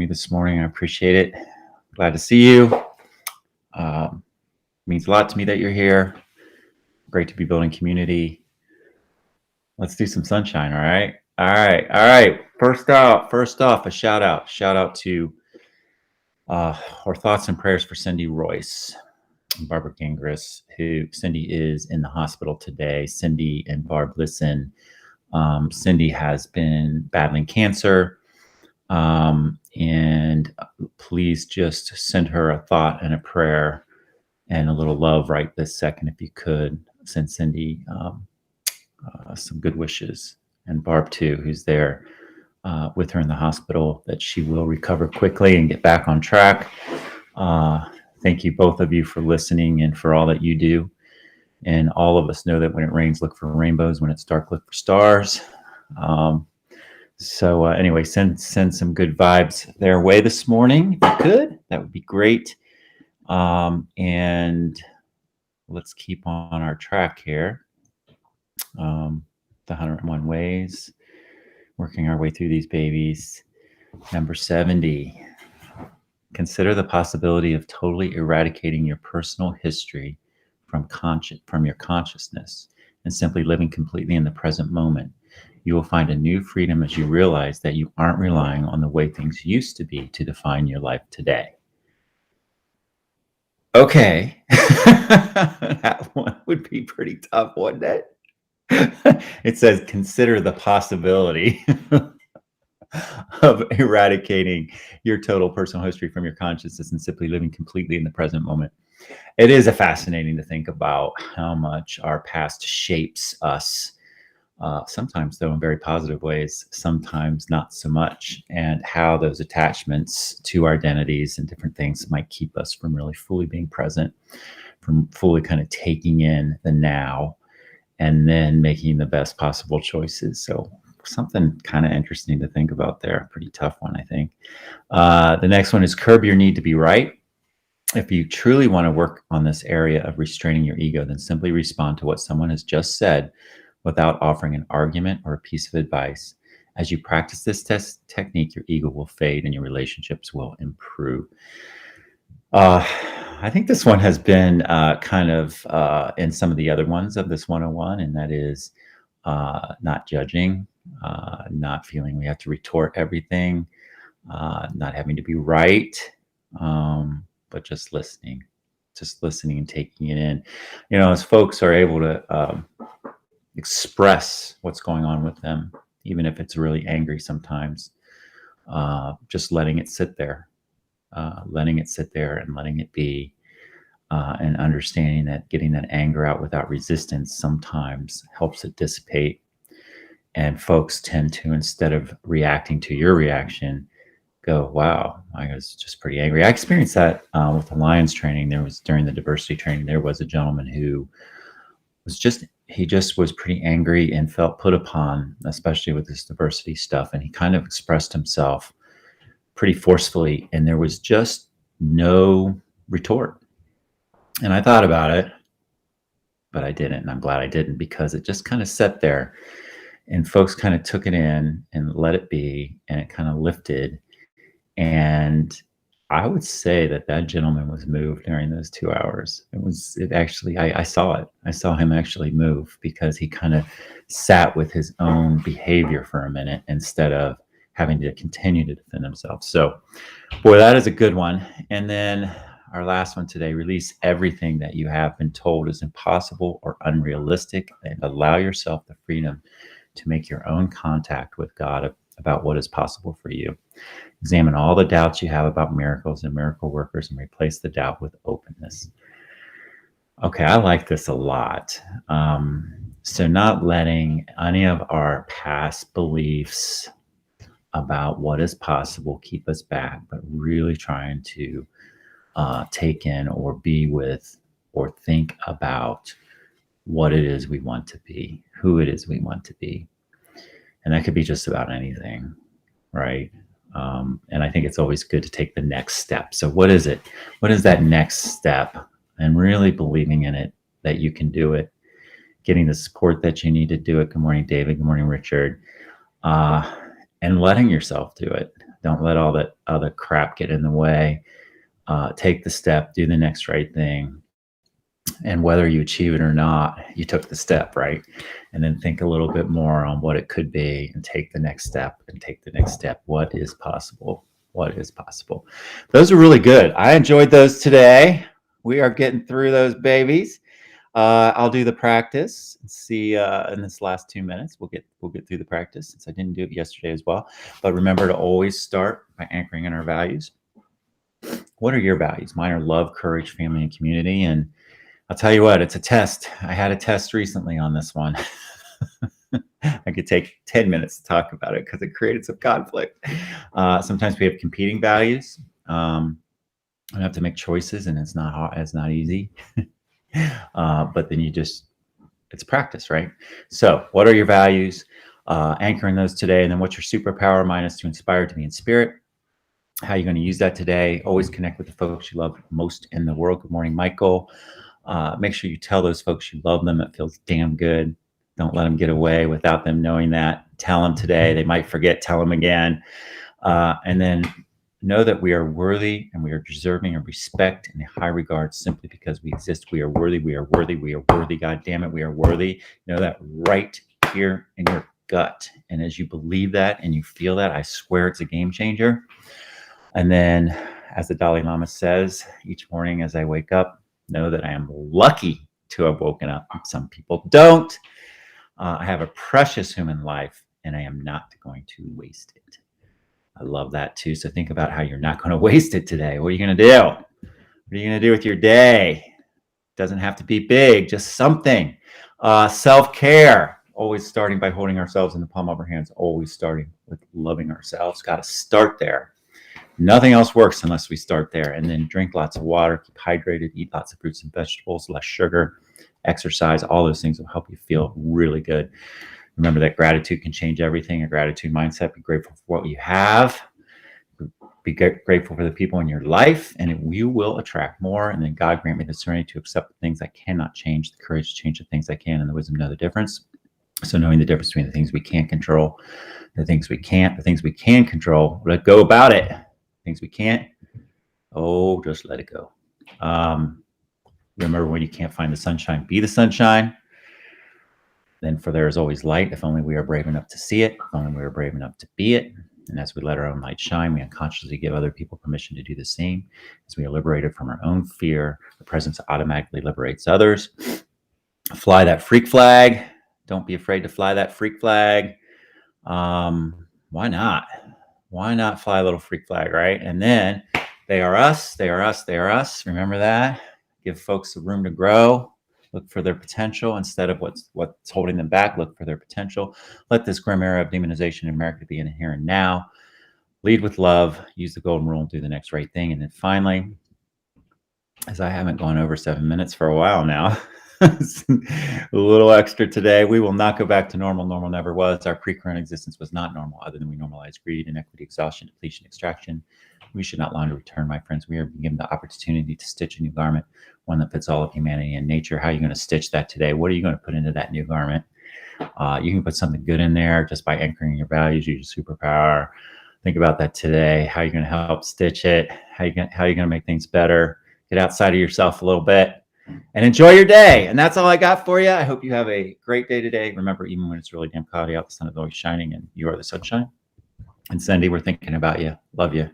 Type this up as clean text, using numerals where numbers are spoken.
me this morning. I appreciate it. Glad to see you. Means a lot to me that you're here. Great to be building community. Let's do some sunshine, all right? All right. First off, a shout out to our thoughts and prayers for Cindy Royce and Barbara Gingras, who Cindy is in the hospital today. Cindy and Barb, listen. Cindy has been battling cancer. And please just send her a thought and a prayer and a little love right this second, if you could. Send Cindy some good wishes, and Barb too, who's there with her in the hospital, that she will recover quickly and get back on track. Thank you, both of you, for listening and for all that you do. And all of us know that when it rains, look for rainbows. When it's dark, look for stars. So anyway, send some good vibes their way this morning, if you could. That would be great. And let's keep on our track here. The 101 Ways, working our way through these babies. Number 70. Consider the possibility of totally eradicating your personal history from your consciousness and simply living completely in the present moment. You will find a new freedom as you realize that you aren't relying on the way things used to be to define your life today. Okay. That one would be pretty tough, wouldn't it? It says, consider the possibility of eradicating your total personal history from your consciousness and simply living completely in the present moment. It is fascinating to think about how much our past shapes us. Sometimes, though, in very positive ways, sometimes not so much, and how those attachments to our identities and different things might keep us from really fully being present, from fully kind of taking in the now and then making the best possible choices. So something kind of interesting to think about there. Pretty tough one, I think. The next one is curb your need to be right. If you truly want to work on this area of restraining your ego, then simply respond to what someone has just said without offering an argument or a piece of advice. As you practice this technique, your ego will fade and your relationships will improve. I think this one has been kind of in some of the other ones of this 101, and that is not judging, not feeling we have to retort everything, not having to be right, but just listening and taking it in. You know, as folks are able to express what's going on with them, even if it's really angry sometimes, just letting it sit there and letting it be, and understanding that getting that anger out without resistance sometimes helps it dissipate. And folks tend to, instead of reacting to your reaction, go, wow, I was just pretty angry. I experienced that with the Lions training. During the diversity training, there was a gentleman who was was pretty angry and felt put upon, especially with this diversity stuff. And he kind of expressed himself pretty forcefully, and there was just no retort. And I thought about it, but I didn't. And I'm glad I didn't, because it just kind of sat there and folks kind of took it in and let it be, and it kind of lifted. And I would say that gentleman was moved during those 2 hours. I saw it. I saw him actually move, because he kind of sat with his own behavior for a minute instead of having to continue to defend himself. So, boy, that is a good one. And then our last one today, release everything that you have been told is impossible or unrealistic, and allow yourself the freedom to make your own contact with God about what is possible for you. Examine all the doubts you have about miracles and miracle workers and replace the doubt with openness. Okay, I like this a lot. So not letting any of our past beliefs about what is possible keep us back, but really trying to take in or be with or think about what it is we want to be, who it is we want to be. And that could be just about anything, right? And I think it's always good to take the next step. So what is it? What is that next step? And really believing in it, that you can do it, getting the support that you need to do it. Good morning, David. Good morning, Richard. And letting yourself do it. Don't let all that other crap get in the way. Take the step, do the next right thing. And whether you achieve it or not, you took the step, right? And then think a little bit more on what it could be and take the next step and take the next step. What is possible? What is possible? Those are really good. I enjoyed those today. We are getting through those babies. I'll do the practice and see in this last 2 minutes. We'll get through the practice since I didn't do it yesterday as well. But remember to always start by anchoring in our values. What are your values? Mine are love, courage, family, and community. And I'll tell you what, it's a test. I had a test recently on this one. I could take 10 minutes to talk about it because it created some conflict. Sometimes we have competing values. We have to make choices, and it's not hard, it's not easy. But then it's practice, right? So what are your values? Anchoring those today. And then what's your superpower? Mine is to inspire, to be in spirit. How are you going to use that today? Always connect with the folks you love most in the world. Good morning, Michael. Make sure you tell those folks you love them. It feels damn good. Don't let them get away without them knowing that. Tell them today. They might forget. Tell them again. And then know that we are worthy and we are deserving of respect and a high regard simply because we exist. We are worthy. We are worthy. We are worthy. God damn it. We are worthy. Know that right here in your gut. And as you believe that and you feel that, I swear it's a game changer. And then, as the Dalai Lama says, each morning as I wake up, know that I am lucky to have woken up. Some people don't. I have a precious human life, and I am not going to waste it. I love that too. So think about how you're not going to waste it today. What are you going to do? What are you going to do with your day? Doesn't have to be big, just something. Self-care, always starting by holding ourselves in the palm of our hands, always starting with loving ourselves. Got to start there. Nothing else works unless we start there. And then drink lots of water, keep hydrated, eat lots of fruits and vegetables, less sugar, exercise. All those things will help you feel really good. Remember that gratitude can change everything. A gratitude mindset. Be grateful for what you have. Be grateful for the people in your life, and you will attract more. And then God grant me the serenity to accept the things I cannot change, the courage to change the things I can, and the wisdom to know the difference. So knowing the difference between the things we can't control, the things we can't, the things we can control, let go about it. Things we can't, just let it go. Remember, when you can't find the sunshine, be the sunshine. Then for there is always light, if only we are brave enough to see it, if only we are brave enough to be it. And as we let our own light shine, we unconsciously give other people permission to do the same. As we are liberated from our own fear, the presence automatically liberates others. Fly that freak flag. Don't be afraid to fly that freak flag. Why not? Why not fly a little freak flag, right? And then they are us, they are us, they are us. Remember that. Give folks the room to grow. Look for their potential instead of what's holding them back. Look for their potential. Let this grim era of demonization in America be in here and now. Lead with love. Use the golden rule and do the next right thing. And then finally, as I haven't gone over 7 minutes for a while now, a little extra today. We will not go back to normal. Normal never was. Our pre-current existence was not normal, other than we normalized greed, inequity, exhaustion, depletion, extraction. We should not long to return, my friends. We are given the opportunity to stitch a new garment, one that fits all of humanity and nature. How are you going to stitch that today? What are you going to put into that new garment? You can put something good in there just by anchoring your values, use your superpower. Think about that today. How are you going to help stitch it? How are you going to make things better? Get outside of yourself a little bit. And enjoy your day. And that's all I got for you. I hope you have a great day today. Remember, even when it's really damn cloudy out, the sun is always shining and you are the sunshine. And Cindy, we're thinking about you. Love you.